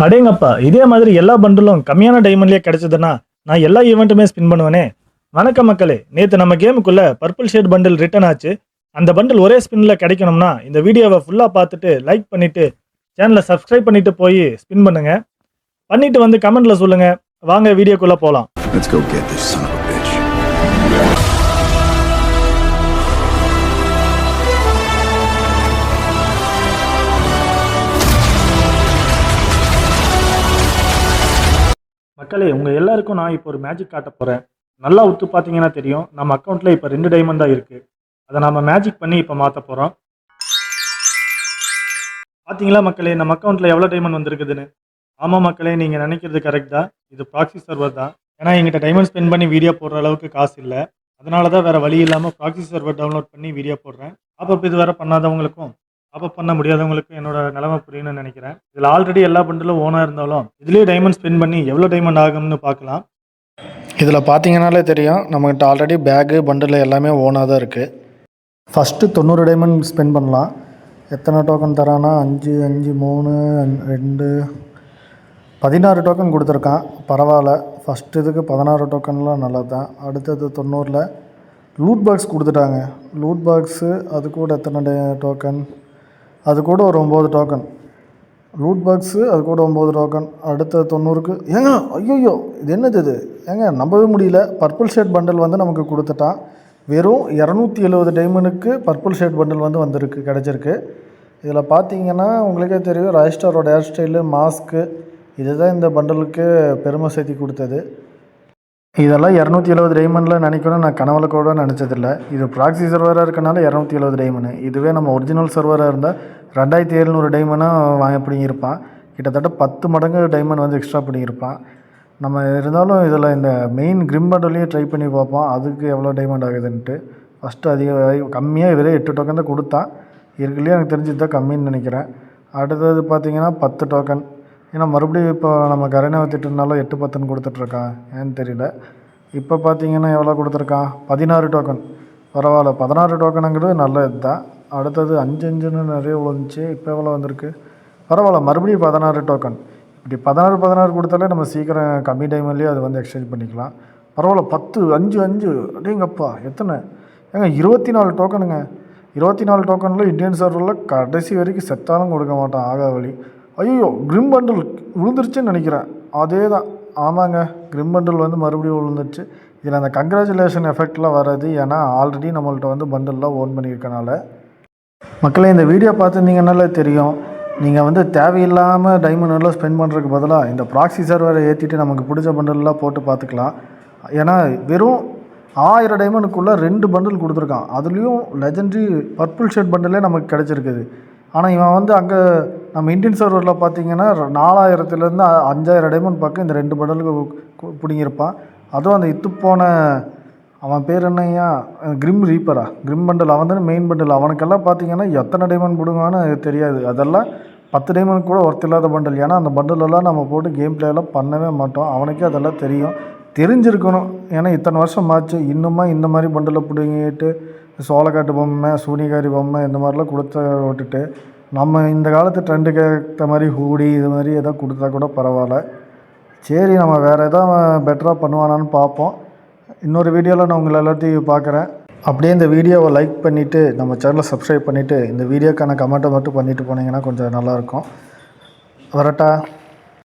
அடேங்கப்பா! இதே மாதிரி எல்லா பண்டிலும் கம்மியான டைமண்ட்லயே கிடைச்சதுன்னா, நான் எல்லா ஈவென்ட்டுமே ஸ்பின் பண்ணுவேனே! வணக்கம் மக்களே! நேத்து நம்ம கேமுக்குள்ள பர்பிள் ஷேட் பண்டில் ரிட்டர்ன் ஆச்சு. அந்த பண்டில் ஒரே ஸ்பின்ல கிடைக்கணும்னா, இந்த வீடியோவ ஃபுல்லா பார்த்துட்டு, லைக் பண்ணிட்டு, சேனல சப்ஸ்கிரைப் பண்ணிட்டு போய் ஸ்பின் பண்ணுங்க. பண்ணிட்டு வந்து கமெண்ட்ல சொல்லுங்க. வாங்க வீடியோக்குள்ள போலாம். Let's go get this son of a bitch. மக்களே, உங்க எல்லாருக்கும் நான் இப்போ ஒரு மேஜிக் காட்டப் போறேன். நல்லா உத்து பார்த்தீங்கன்னா தெரியும். நம்ம அக்கவுண்ட்ல இப்ப 2 டைமண்ட் தான் இருக்கு. அத நாம மேஜிக் பண்ணி இப்ப மாத்தப் போறோம். பாத்தீங்களா மக்களே, நம்ம அக்கவுண்ட்ல எவ்வளவு டைமண்ட் வந்திருக்குதுன்னு. ஆமா மக்களே, நீங்க நினைக்கிறது கரெக்ட் தான். இது ப்ராக்ஸி சர்வர் தான். ஏன்னா என்கிட்ட டைமண்ட் ஸ்பெண்ட் பண்ணி வீடியோ போடுற அளவுக்கு காசு இல்ல. அதனால தான் வேற வழி இல்லாம ப்ராக்ஸி சர்வர் டவுன்லோட் பண்ணி வீடியோ போடுறேன். அப்ப இது வேற பண்ணாதவங்களுக்கும் பண்ண முடியாதவங்களுக்கும் என்னோட நிலைமை புரியும்னு நினைக்கிறேன். இதுல ஆல்ரெடி எல்லா பண்டிலும் ஓனா இருந்தாலும் இதுலயே டைமண்ட் ஸ்பெண்ட் பண்ணி எவ்வளவு டைமண்ட் ஆகும்னு பார்க்கலாம். இதில் பார்த்தீங்கன்னாலே தெரியும், நம்மகிட்ட ஆல்ரெடி பேகு பண்டில் எல்லாமே ஓனாக தான் இருக்குது. ஃபஸ்ட்டு 90 டைமண்ட் ஸ்பெண்ட் பண்ணலாம். எத்தனை டோக்கன் தரானா, 5 5 3 2 16 டோக்கன் கொடுத்துருக்கான். பரவாயில்ல. ஃபஸ்ட்டு இதுக்கு 16 டோக்கன்லாம் நல்லது தான். அடுத்தது 90ல் லூட் பாக்ஸ் கொடுத்துட்டாங்க. லூட் பாக்ஸு அது கூட எத்தனை டோக்கன், அது கூட ஒரு 9 டோக்கன். லூட் பாக்ஸு அது கூட 9 டோக்கன். அடுத்த 90க்கு ஏங்க, ஐயோ இது என்னது இது ஏங்க, நம்பவே முடியல. பர்பிள் ஷேட் பண்டில் வந்து நமக்கு கொடுத்துட்டான். வெறும் 270 டைமண்டுக்கு பர்பிள் ஷேட் பண்டில் வந்து வந்திருக்கு, கிடச்சிருக்கு. இதில் பார்த்தீங்கன்னா உங்களுக்கே தெரியும், ராய்ஸ்டாரோட ஹேர் ஸ்டைலு, மாஸ்க்கு, இதுதான் இந்த பண்டலுக்கு பெருமை சேர்த்தி கொடுத்தது. இதெல்லாம் 270 டைமண்டில் நினைக்கணும், நான் கனவுல கூட நினச்சதில்லை. இது ப்ராக்ஸி சர்வராக இருக்கனால 270 டைமண்டு. இதுவே நம்ம ஒரிஜினல் சர்வராக இருந்தால் 2700 டைமண்டாக வாங்கி பிடிங்கிருப்பான். கிட்டத்தட்ட 10 மடங்கு டைமண்ட் வந்து எக்ஸ்ட்ரா பிடிங்கிருப்பான். நம்ம இருந்தாலும் இதில் இந்த மெயின் கிரிம் பண்டலையும் ட்ரை பண்ணி பார்ப்போம், அதுக்கு எவ்வளோ டைமண்ட் ஆகுதுன்ட்டு. ஃபஸ்ட்டு கம்மியாக வெறும் 8 டோக்கன் தான் கொடுத்தான். இருக்குல்லையே எனக்கு தெரிஞ்சது தான் கம்மின்னு நினைக்கிறேன். அடுத்தது பார்த்திங்கன்னா 10 டோக்கன். ஏன்னா மறுபடியும் இப்போ நம்ம கரைனை வச்சுட்டுனாலும் 8 10ன்னு கொடுத்துட்ருக்கான், ஏன்னு தெரியல. இப்போ பார்த்தீங்கன்னா எவ்வளோ கொடுத்துருக்கான், 16 டோக்கன். பரவாயில்ல, 16 டோக்கனுங்கிறது நல்ல இதுதான். அடுத்தது 5 5ன்னு நிறைய விழுந்துச்சு. இப்போ எவ்வளோ வந்திருக்கு, பரவாயில்ல. மறுபடியும் 16 டோக்கன். இப்படி 16 கொடுத்தாலே நம்ம சீக்கிரம் கம்மி டைம்லேயே அது வந்து எக்ஸ்சேஞ்ச் பண்ணிக்கலாம். பரவாயில்ல. 10 5 5 அப்படிங்கப்பா, எத்தனை ஏங்க, 24 டோக்கனுங்க. 24 டோக்கனில் இந்தியன் சர்வரில் கடைசி வரைக்கும் செத்தாலும் கொடுக்க மாட்டான், ஆகா வழி. ஐயோ, கிரிம் பண்டில் விழுந்துருச்சுன்னு நினைக்கிறேன். அதே தான், ஆமாங்க, கிரிம் பண்டில் வந்து மறுபடியும் விழுந்துருச்சு. இதில் அந்த கங்க்ராச்சுலேஷன் எஃபெக்ட்லாம் வராது, ஏன்னா ஆல்ரெடி நம்மள்ட்ட வந்து பண்டில்லாம் ஓன் பண்ணியிருக்கனால. மக்களே, இந்த வீடியோ பார்த்துருந்தீங்கன்னாலே தெரியும், நீங்கள் வந்து தேவையில்லாமல் டைமண்டெல்லாம் ஸ்பெண்ட் பண்ணுறதுக்கு பதிலாக இந்த ப்ராக்ஸி சர்வரை ஏற்றிட்டு நமக்கு பிடிச்ச பண்டல்லாம் போட்டு பார்த்துக்கலாம். ஏன்னா வெறும் 1000 டைமண்டுக்குள்ளே 2 பண்டில் கொடுத்துருக்கான். அதுலேயும் லெஜெண்ட்ரி பர்பிள் ஷேட் பண்டிலே நமக்கு கிடச்சிருக்குது. ஆனால் இவன் வந்து அங்கே நம்ம இந்தியன் சர்வரில் பார்த்தீங்கன்னா 4000லேருந்து 5000 டைமண்ட் பக்கம் இந்த 2 பண்டலுக்கு பிடிங்கிருப்பான். அதுவும் அந்த இத்துப்போன அவன் பேர் என்னையா, கிரிம் ரீப்பரா, கிரிம் பண்டில், அவன் தானே மெயின் பண்டில். அவனுக்கெல்லாம் பார்த்தீங்கன்னா எத்தனை டைமண்ட் பிடுங்குவான்னு தெரியாது. அதெல்லாம் 10 டைமண்ட் கூட ஒர்த் இல்லாத பண்டில். ஏன்னா அந்த பண்டிலெல்லாம் நம்ம போட்டு கேம் பிளேயெல்லாம் பண்ணவே மாட்டோம். அவனுக்கே அதெல்லாம் தெரிஞ்சிருக்கணும். ஏன்னா இத்தனை வருஷம் ஆச்சு, இன்னுமா இந்த மாதிரி பண்டில் பிடுங்கிட்டு சோளக்காட்டு பொம்மை, சூனிகாரி பொம்மை இந்த மாதிரிலாம் கொடுத்த விட்டுட்டு நம்ம இந்த காலத்து ட்ரெண்டுக்கு ஏற்ற மாதிரி ஹூடி இது மாதிரி எதாவது கொடுத்தா கூட பரவாயில்ல. சரி, நம்ம வேறு எதாவது பெட்டராக பண்ணுவானான்னு பார்ப்போம். இன்னொரு வீடியோவில் நான் உங்களை எல்லாத்தையும் பார்க்குறேன். அப்படியே இந்த வீடியோவை லைக் பண்ணிவிட்டு நம்ம சேனலை சப்ஸ்கிரைப் பண்ணிவிட்டு இந்த வீடியோக்கான கமெண்ட்டை மட்டும் பண்ணிவிட்டு போனீங்கன்னா கொஞ்சம் நல்லாயிருக்கும். வரட்டா.